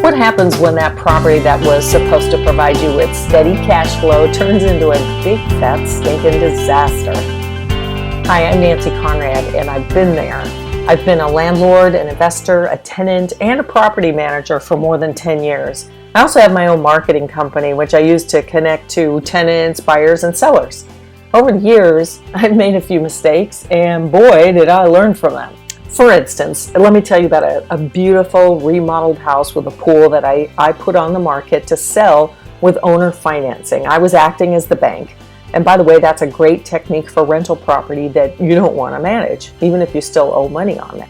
What happens when that property that was supposed to provide you with steady cash flow turns into a big fat stinking disaster? Hi, I'm Nancy Conrad, and I've been there. I've been a landlord, an investor, a tenant, and a property manager for more than 10 years. I also have my own marketing company, which I use to connect to tenants, buyers, and sellers. Over the years, I've made a few mistakes, and boy, did I learn from them. For instance, let me tell you about a beautiful remodeled house with a pool that I put on the market to sell with owner financing. I was acting as the bank. And by the way, that's a great technique for rental property that you don't want to manage, even if you still owe money on it.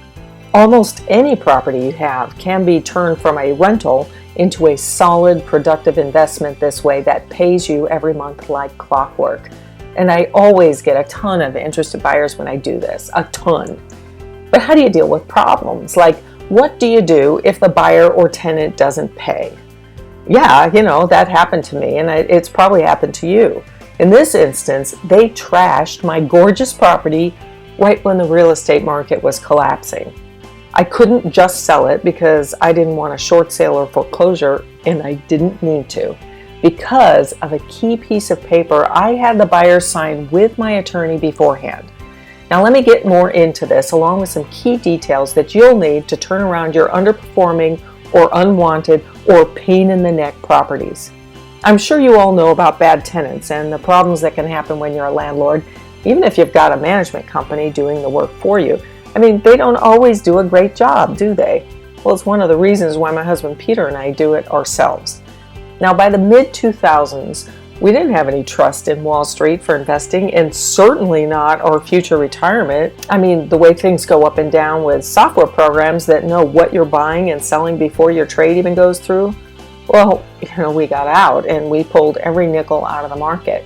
Almost any property you have can be turned from a rental into a solid, productive investment this way that pays you every month like clockwork. And I always get a ton of interested buyers when I do this, a ton. But how do you deal with problems? Like, what do you do if the buyer or tenant doesn't pay? Yeah, that happened to me, and it's probably happened to you. In this instance, they trashed my gorgeous property right when the real estate market was collapsing. I couldn't just sell it because I didn't want a short sale or foreclosure, and I didn't need to. Because of a key piece of paper I had the buyer sign with my attorney beforehand. Now let me get more into this along with some key details that you'll need to turn around your underperforming or unwanted or pain in the neck properties. I'm sure you all know about bad tenants and the problems that can happen when you're a landlord, even if you've got a management company doing the work for you. They don't always do a great job, do they? Well, it's one of the reasons why my husband Peter and I do it ourselves. Now, by the mid-2000s, we didn't have any trust in Wall Street for investing, and certainly not our future retirement. The way things go up and down with software programs that know what you're buying and selling before your trade even goes through. Well, we got out and we pulled every nickel out of the market.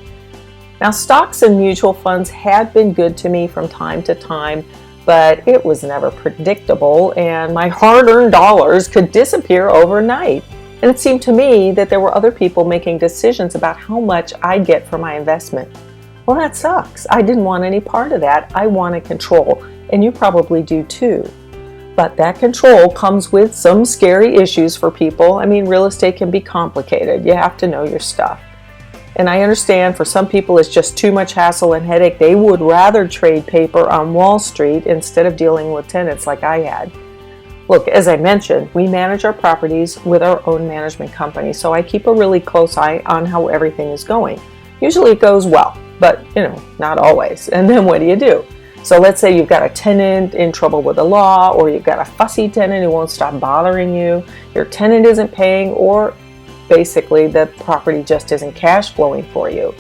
Now, stocks and mutual funds had been good to me from time to time, but it was never predictable, and my hard-earned dollars could disappear overnight. And it seemed to me that there were other people making decisions about how much I get for my investment. Well, that sucks. I didn't want any part of that. I wanted control, and you probably do too. But that control comes with some scary issues for people. Real estate can be complicated. You have to know your stuff. And I understand for some people it's just too much hassle and headache. They would rather trade paper on Wall Street instead of dealing with tenants like I had. Look, as I mentioned, we manage our properties with our own management company, so I keep a really close eye on how everything is going. Usually it goes well, but not always. And then what do? So let's say you've got a tenant in trouble with the law, or you've got a fussy tenant who won't stop bothering you, your tenant isn't paying, or basically the property just isn't cash flowing for you.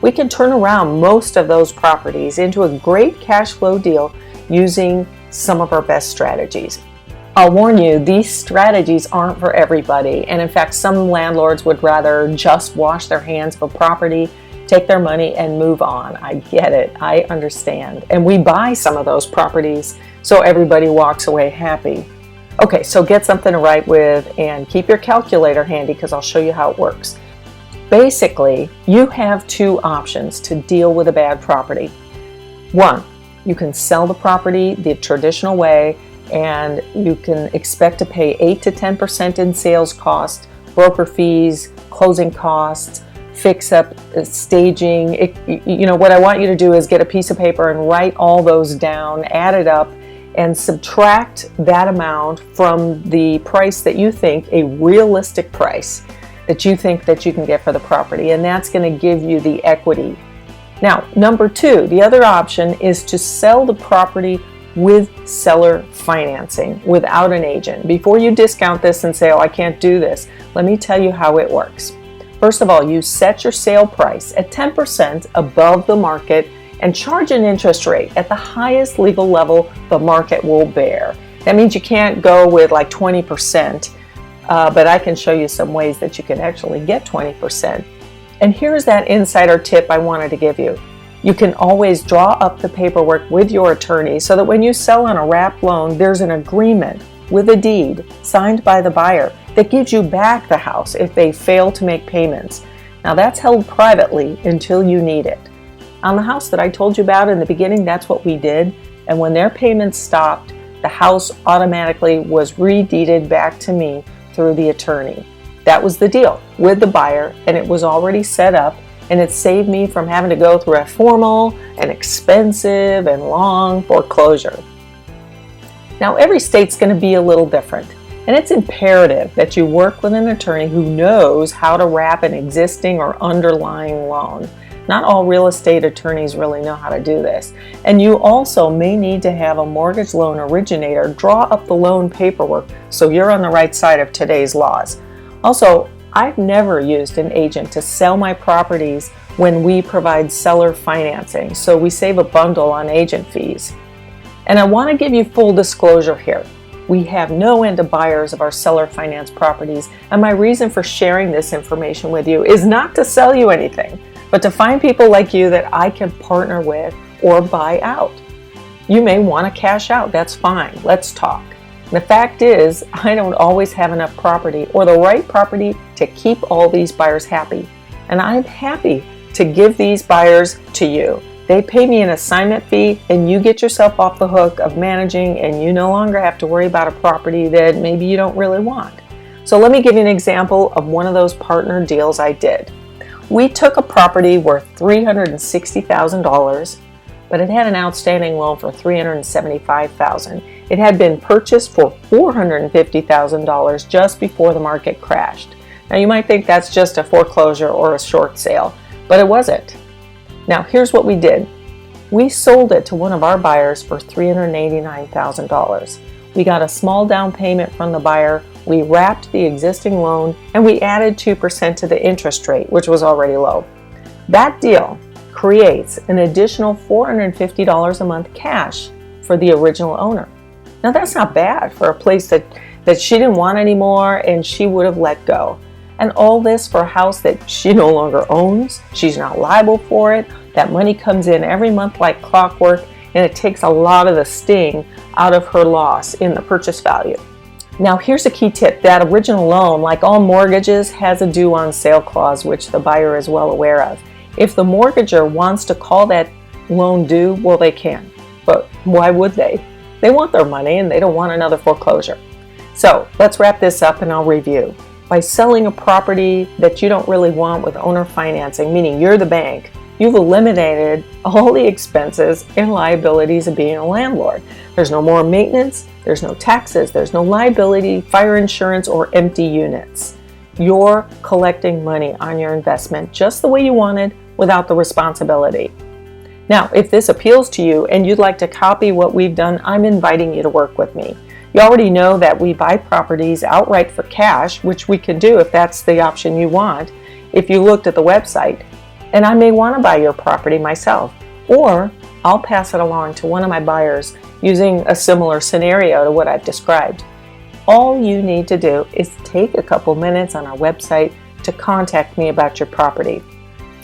We can turn around most of those properties into a great cash flow deal using some of our best strategies. I'll warn you, these strategies aren't for everybody, and in fact some landlords would rather just wash their hands of a property, take their money, and move on. I get it, I understand. And we buy some of those properties so everybody walks away happy. Okay, so get something to write with and keep your calculator handy because I'll show you how it works. Basically, you have two options to deal with a bad property. One, you can sell the property the traditional way, and you can expect to pay 8 to 10% in sales cost, broker fees, closing costs, fix-up, staging. What I want you to do is get a piece of paper and write all those down, add it up, and subtract that amount from the price that you think, a realistic price that you think that you can get for the property, and that's going to give you the equity. Now, number two, the other option is to sell the property with seller financing without an agent. Before you discount this and say, oh, I can't do this, let me tell you how it works. First of all, you set your sale price at 10% above the market and charge an interest rate at the highest legal level the market will bear. That means you can't go with like 20%, but I can show you some ways that you can actually get 20%. And here's that insider tip I wanted to give you. You can always draw up the paperwork with your attorney so that when you sell on a wrap loan, there's an agreement with a deed signed by the buyer that gives you back the house if they fail to make payments. Now that's held privately until you need it. On the house that I told you about in the beginning, that's what we did. And when their payments stopped, the house automatically was redeeded back to me through the attorney. That was the deal with the buyer, and it was already set up, and it saved me from having to go through a formal and expensive and long foreclosure. Now, every state's going to be a little different, and it's imperative that you work with an attorney who knows how to wrap an existing or underlying loan. Not all real estate attorneys really know how to do this. And you also may need to have a mortgage loan originator draw up the loan paperwork so you're on the right side of today's laws. Also, I've never used an agent to sell my properties when we provide seller financing, so we save a bundle on agent fees. And I want to give you full disclosure here. We have no end of buyers of our seller finance properties, and my reason for sharing this information with you is not to sell you anything, but to find people like you that I can partner with or buy out. You may want to cash out, that's fine, let's talk. The fact is, I don't always have enough property or the right property to keep all these buyers happy. And I'm happy to give these buyers to you. They pay me an assignment fee and you get yourself off the hook of managing, and you no longer have to worry about a property that maybe you don't really want. So let me give you an example of one of those partner deals I did. We took a property worth $360,000, but it had an outstanding loan for $375,000. It had been purchased for $450,000 just before the market crashed. Now you might think that's just a foreclosure or a short sale, but it wasn't. Now here's what we did. We sold it to one of our buyers for $389,000. We got a small down payment from the buyer, we wrapped the existing loan, and we added 2% to the interest rate, which was already low. That deal creates an additional $450 a month cash for the original owner. Now that's not bad for a place that she didn't want anymore and she would have let go. And all this for a house that she no longer owns, she's not liable for it, that money comes in every month like clockwork, and it takes a lot of the sting out of her loss in the purchase value. Now here's a key tip. That original loan, like all mortgages, has a due on sale clause, which the buyer is well aware of. If the mortgager wants to call that loan due, well, they can. But why would they? They want their money and they don't want another foreclosure. So let's wrap this up and I'll review. By selling a property that you don't really want with owner financing, meaning you're the bank, you've eliminated all the expenses and liabilities of being a landlord. There's no more maintenance, there's no taxes, there's no liability, fire insurance, or empty units. You're collecting money on your investment just the way you wanted without the responsibility. Now, if this appeals to you and you'd like to copy what we've done, I'm inviting you to work with me. You already know that we buy properties outright for cash, which we can do if that's the option you want, if you looked at the website. And I may want to buy your property myself, or I'll pass it along to one of my buyers using a similar scenario to what I've described. All you need to do is take a couple minutes on our website to contact me about your property.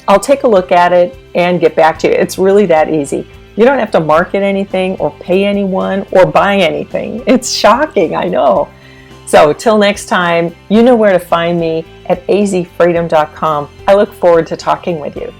I'll take a look at it and get back to you. It's really that easy. You don't have to market anything or pay anyone or buy anything. It's shocking, I know. So till next time, you know where to find me at AZFreedom.com. I look forward to talking with you.